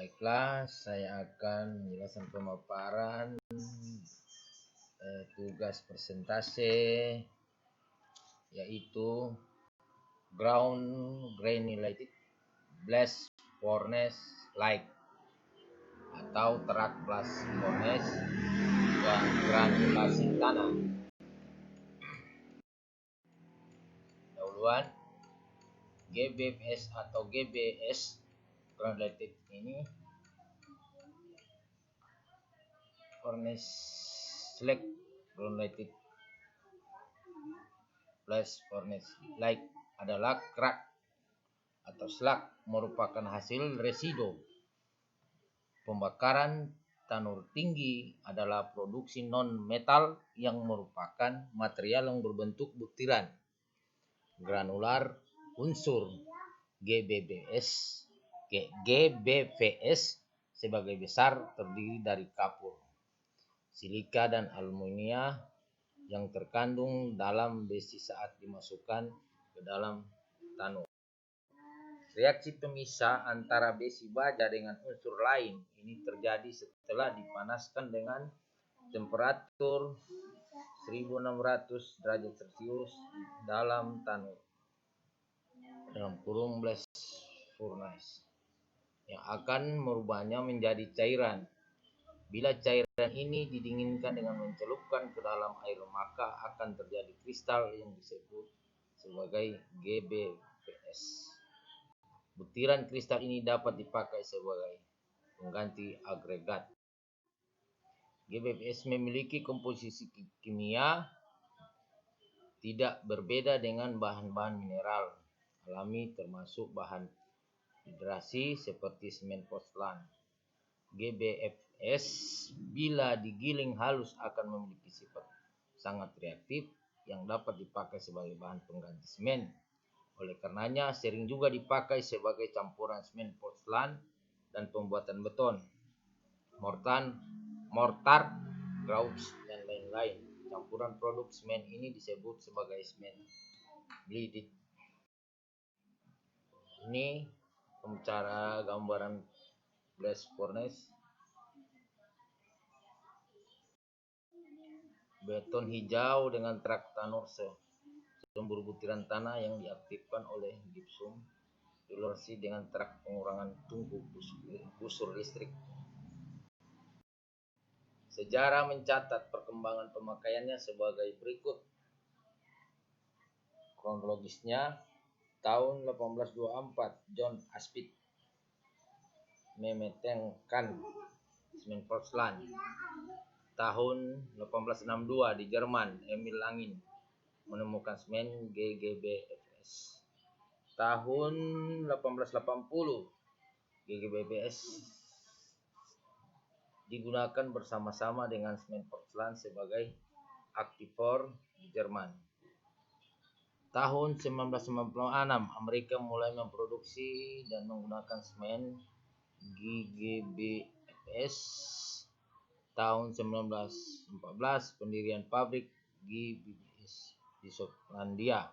Baiklah, saya akan menjelaskan pemaparan tugas persentase, yaitu ground granulated blast furnace like atau terak blast furnace dan granulasi tanah. Dahuluan, GBFS atau GBS granulated ini furnace slag granulated blast furnace like adalah kerak atau slag merupakan hasil residu pembakaran tanur tinggi adalah produksi non-metal yang merupakan material yang berbentuk butiran granular. Unsur GBVS sebagai besar terdiri dari kapur, silika, dan aluminium yang terkandung dalam besi saat dimasukkan ke dalam tanur. Reaksi pemisah antara besi baja dengan unsur lain ini terjadi setelah dipanaskan dengan temperatur 1600 derajat Celcius dalam tanur blast furnace yang akan merubahnya menjadi cairan. Bila cairan ini didinginkan dengan mencelupkan ke dalam air, maka akan terjadi kristal yang disebut sebagai GBVS. Butiran kristal ini dapat dipakai sebagai pengganti agregat. GBVS memiliki komposisi kimia tidak berbeda dengan bahan-bahan mineral alami, termasuk bahan hidrasi seperti semen porselen. GBFS bila digiling halus akan memiliki sifat sangat reaktif yang dapat dipakai sebagai bahan pengganti semen. Oleh karenanya sering juga dipakai sebagai campuran semen porselen dan pembuatan beton, mortar, grouts, dan lain-lain. Campuran produk semen ini disebut sebagai semen bleeded. Ini cara gambaran blast furnace. Beton hijau dengan terak tanur sumber butiran tanah yang diaktifkan oleh gipsum dilorasi dengan terak pengurangan tungku busur listrik. Sejarah mencatat perkembangan pemakaiannya sebagai berikut. Kronologisnya, tahun 1824 John Aspic mematentkan semen porselen. Tahun 1862 di Jerman Emil Langin menemukan semen GGBFS. Tahun 1880 GGBFS digunakan bersama-sama dengan semen porselen sebagai aktifor di Jerman. Tahun 1996 Amerika mulai memproduksi dan menggunakan semen GGBFS. Tahun 1914 pendirian pabrik GBFS di Skotlandia.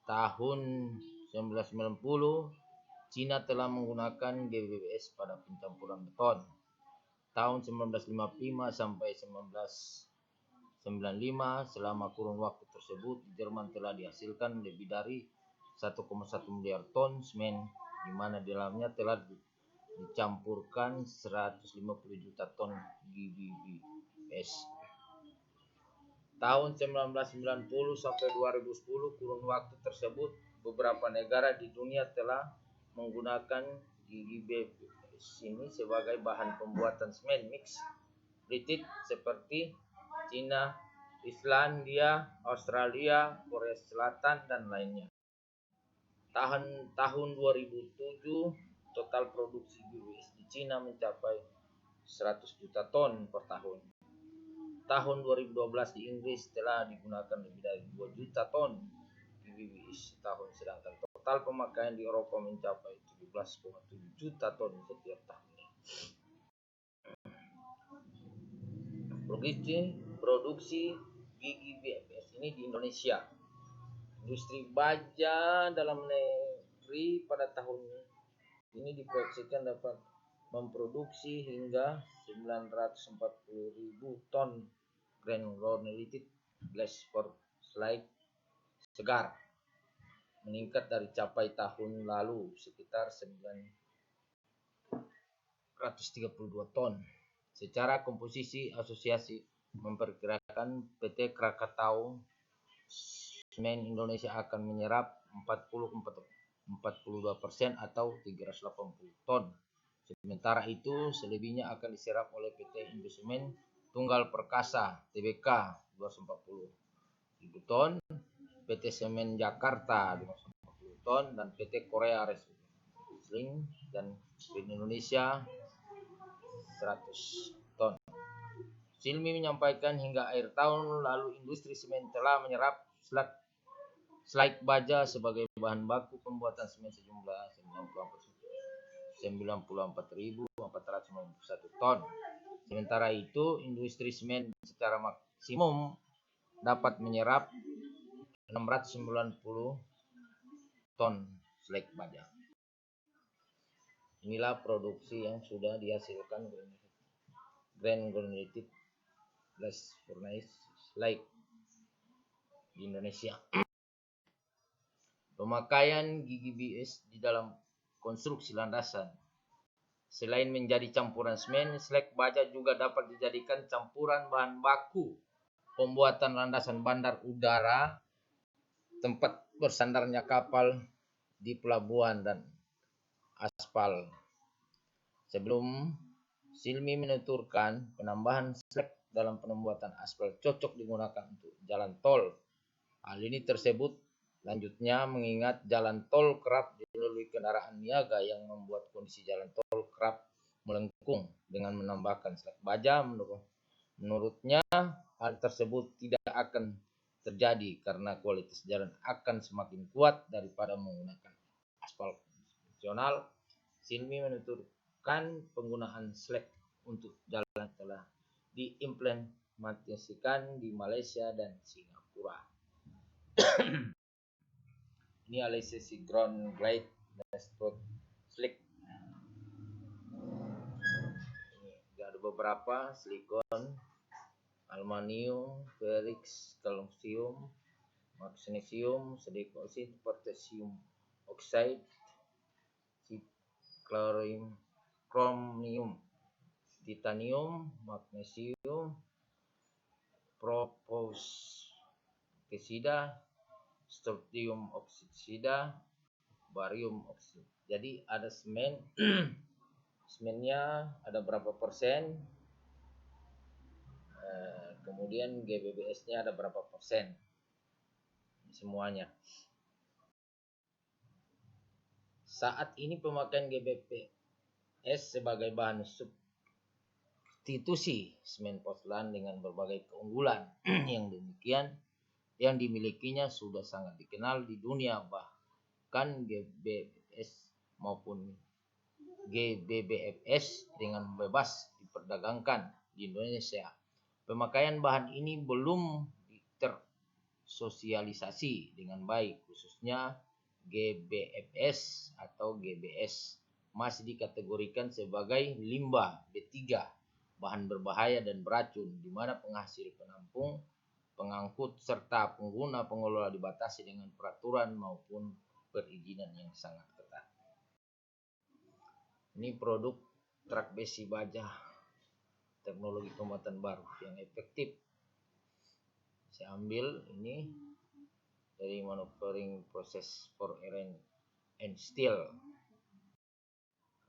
Tahun 1990 Cina telah menggunakan GBFS pada pencampuran beton. Tahun 1955 sampai 1995 selama kurun waktu tersebut di Jerman telah dihasilkan lebih dari 1,1 miliar ton semen, di mana di dalamnya telah dicampurkan 150 juta ton GBFS. Tahun 1990 sampai 2010 kurun waktu tersebut beberapa negara di dunia telah menggunakan GBFS ini sebagai bahan pembuatan semen mix bleeded seperti Cina, Islandia, Australia, Korea Selatan, dan lainnya. Tahun 2007 total produksi GBFS di Cina mencapai 100 juta ton per tahun. Tahun 2012 di Inggris telah digunakan lebih dari 2 juta ton GBFS setahun, sedangkan total pemakaian di Eropa mencapai 17,7 juta ton setiap tahun. Produksi GBFS ini di Indonesia. Industri baja dalam negeri pada tahun ini diproyeksikan dapat memproduksi hingga 940.000 ton granulated glass for slide segar, meningkat dari capai tahun lalu sekitar 932 ton. Secara komposisi, asosiasi memperkirakan PT Krakatau Semen Indonesia akan menyerap 42% atau 380 ton. Sementara itu, selebihnya akan diserap oleh PT Indosemen Tunggal Perkasa Tbk 240.000 ton, PT Semen Jakarta 240 ton, dan PT Korea Recycling dan PT Indonesia 100 ton. Silmi menyampaikan hingga akhir tahun lalu industri semen telah menyerap slag baja sebagai bahan baku pembuatan semen sejumlah 94.491 ton. Sementara itu, industri semen secara maksimum dapat menyerap 690 ton slag baja. Inilah produksi yang sudah dihasilkan granulated glass furnace slag di Indonesia. Pemakaian GGBS di dalam konstruksi landasan. Selain menjadi campuran semen, slag baja juga dapat dijadikan campuran bahan baku pembuatan landasan bandar udara, tempat bersandarnya kapal di pelabuhan, dan aspal. Sebelum, Silmi menuturkan penambahan slag dalam pembuatan aspal cocok digunakan untuk jalan tol. Hal ini tersebut lanjutnya mengingat jalan tol kerap dilalui kendaraan niaga yang membuat kondisi jalan tol kerap melengkung. Dengan menambahkan slag baja, menurutnya hal tersebut tidak akan terjadi karena kualitas jalan akan semakin kuat daripada menggunakan aspal konvensional. Silmi menuturkan penggunaan slag untuk jalan telah diimplementasikan di Malaysia dan Singapura. Ini alisasi ground grade dashboard slick. Ini ada beberapa silikon, aluminium, ferrix, kalsium, magnesium, silikon oksid, potassium oxide, chromium, titanium, magnesium, propoxida, strontium oksida, barium oksid. Jadi ada semen, semennya ada berapa persen, kemudian GBBS-nya ada berapa persen, semuanya. Saat ini pemakaian GBBS sebagai bahan substitusi semen portland dengan berbagai keunggulan yang dimilikinya sudah sangat dikenal di dunia. Bahkan GBBS maupun GBBFS dengan bebas diperdagangkan di Indonesia. Pemakaian bahan ini belum tersosialisasi dengan baik, khususnya GBFS atau GBS masih dikategorikan sebagai limbah B3, bahan berbahaya dan beracun, di mana penghasil, penampung, pengangkut, serta pengelola dibatasi dengan peraturan maupun perizinan yang sangat ketat. Ini produk truk besi baja, teknologi pembuatan baru yang efektif. Saya ambil ini dari manufacturing process for iron and steel.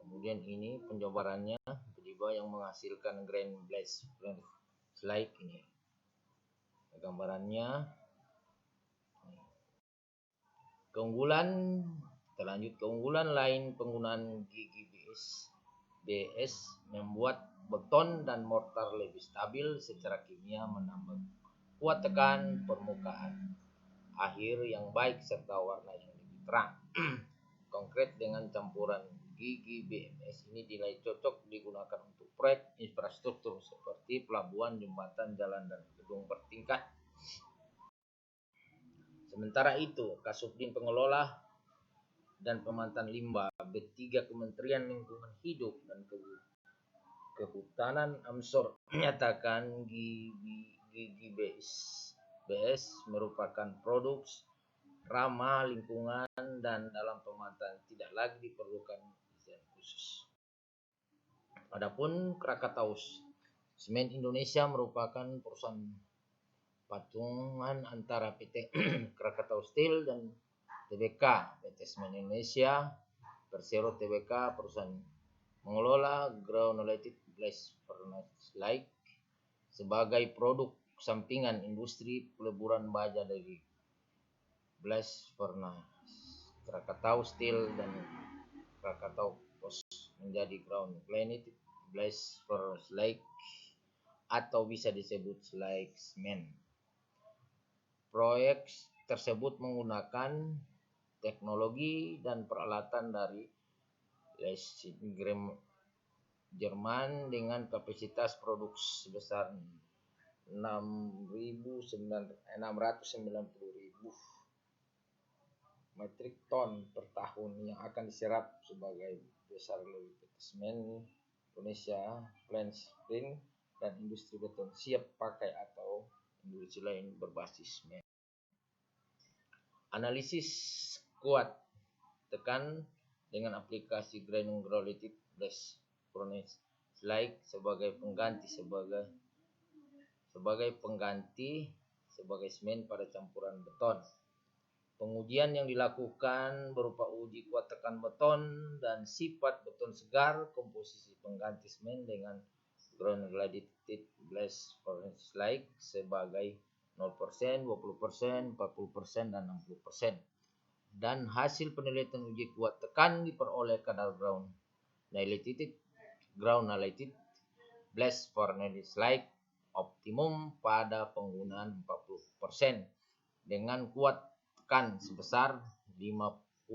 Kemudian ini penjabarannya, tiba yang menghasilkan grain blast slide ini. Gambarannya. Keunggulan lain penggunaan GGBS membuat beton dan mortar lebih stabil secara kimia, menambah kuat tekan permukaan akhir yang baik serta warna yang lebih terang. Konkret, dengan campuran GGBS ini dinilai cocok digunakan untuk proyek infrastruktur seperti pelabuhan, jembatan, jalan, dan gedung bertingkat. Sementara itu, Kasubdin Pengelola dan Pemanfaatan Limbah B3 Kementerian Lingkungan Hidup dan Kehutanan Amsor menyatakan GGBS merupakan produk ramah lingkungan dan dalam pemanfaatan tidak lagi diperlukan izin khusus. Adapun Krakatau Semen Indonesia merupakan perusahaan patungan antara PT Krakatau Steel dan TBK. PT Semen Indonesia Persero TBK perusahaan mengelola granulated blast furnace like sebagai produk sampingan industri peleburan baja dari blast furnace. Krakatau Steel dan Krakatau Post menjadi granulated blast furnace like atau bisa disebut slag semen. Proyek tersebut menggunakan teknologi dan peralatan dari Leipzig Jerman dengan kapasitas produksi sebesar 690.000 metrik ton per tahun yang akan diserap sebagai besar oleh PT Semen Indonesia, Plant Spring, dan industri beton siap pakai atau industri lain berbasis semen. Analisis kuat tekan dengan aplikasi granulated blast furnace like sebagai pengganti semen pada campuran beton. Pengujian yang dilakukan berupa uji kuat tekan beton dan sifat beton segar, komposisi pengganti semen dengan granulated blast furnace like sebagai 0%, 20%, 40%, dan 60%. Dan hasil penelitian uji kuat tekan diperoleh kadar granulated blast furnace like optimum pada penggunaan 40% dengan kuat tekan sebesar 50,39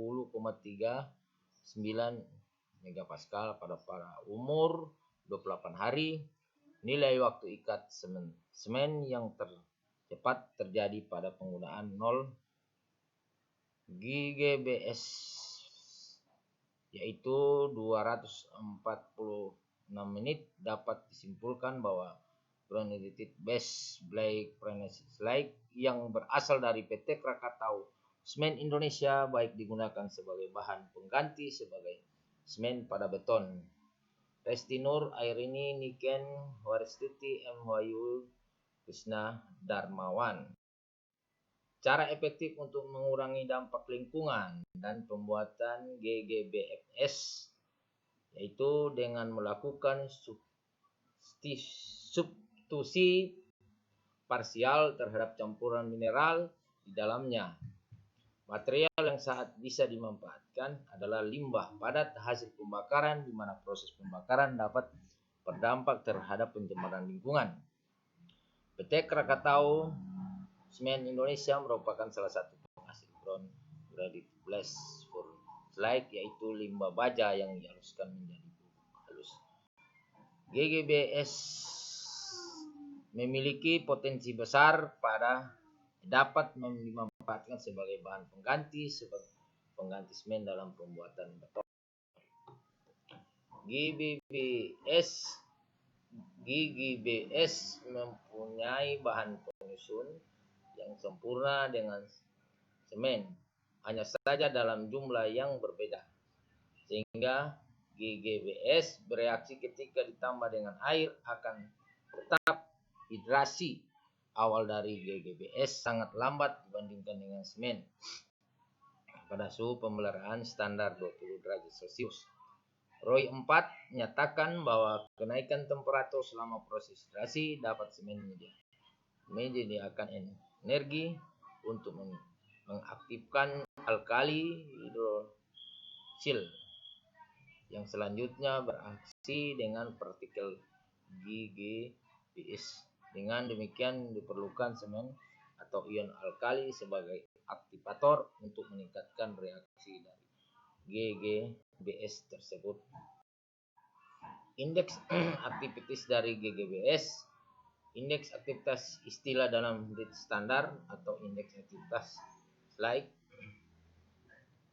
megapascal pada umur 28 hari. Nilai waktu ikat semen yang tercepat terjadi pada penggunaan 0 GGBS yaitu 246 menit. Dapat disimpulkan bahwa granulated blast furnace like yang berasal dari PT Krakatau Semen Indonesia baik digunakan sebagai bahan pengganti sebagai semen pada beton. Resti Nur Airini Niken Warstuti MHyu Krishna Darmawan. Cara efektif untuk mengurangi dampak lingkungan dan pembuatan GGBFS yaitu dengan melakukan substitusi parsial terhadap campuran mineral di dalamnya. Material yang sangat bisa dimanfaatkan adalah limbah padat hasil pembakaran di mana proses pembakaran dapat berdampak terhadap pencemaran lingkungan. PT Krakatau Semen Indonesia merupakan salah satu penghasil granulated blast furnace like yaitu limbah baja yang dihaluskan menjadi bubuk halus. GGBS memiliki potensi besar pada dapat dimanfaatkan sebagai bahan pengganti semen dalam pembuatan beton. GGBS mempunyai bahan penyusun yang sempurna dengan semen, hanya saja dalam jumlah yang berbeda, sehingga GGBS bereaksi ketika ditambah dengan air akan tetap hidrasi awal dari GGBS sangat lambat dibandingkan dengan semen pada suhu pemeliharaan standar 20 derajat Celcius. ROI 4 menyatakan bahwa kenaikan temperatur selama proses hidrasi dapat semen menyediakan energi untuk mengaktifkan alkali hidroksil yang selanjutnya beraksi dengan partikel GGBS. Dengan demikian diperlukan semen atau ion alkali sebagai aktivator untuk meningkatkan reaksi dari GGBS tersebut. Indeks aktivitas dari GGBS. Indeks aktivitas istilah dalam grid standar atau indeks aktivitas like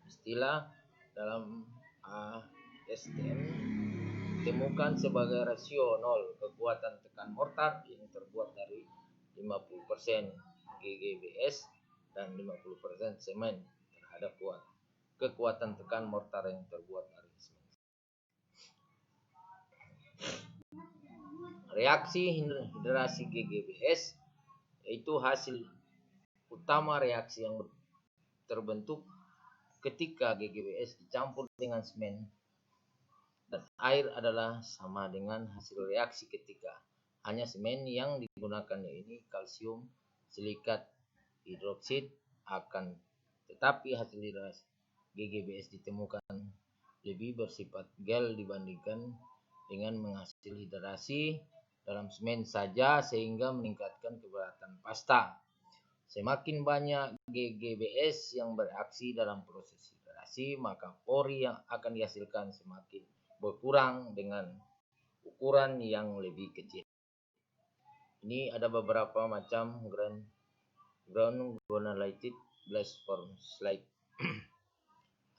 istilah dalam ASTM ditemukan sebagai rasio 0 kekuatan tekan mortar yang terbuat dari 50% GGBS dan 50% semen terhadap kekuatan tekan mortar yang terbuat dari semen. Reaksi hidrasi GGBS yaitu hasil utama reaksi yang terbentuk ketika GGBS dicampur dengan semen dan air adalah sama dengan hasil reaksi ketika hanya semen yang digunakan, yaitu kalsium silikat hidroksida akan tetapi hasil hidrasi GGBS ditemukan lebih bersifat gel dibandingkan dengan menghasil hidrasi dalam semen saja sehingga meningkatkan keberatan pasta. Semakin banyak GGBS yang bereaksi dalam proses hidrasi, maka pori yang akan dihasilkan semakin berkurang dengan ukuran yang lebih kecil. Ini ada beberapa macam ground granulated glass form slide.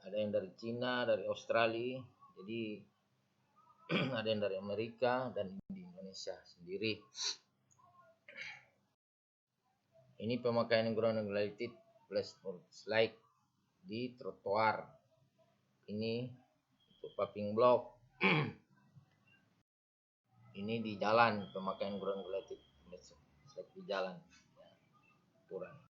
Ada yang dari Cina, dari Australia, jadi ada yang dari Amerika dan di Indonesia sendiri. Ini pemakaian ground granulated glass form slide di trotoar. Ini untuk paving block. Ini di jalan, pemakaian ground granulated glass slide di jalan. Kurang.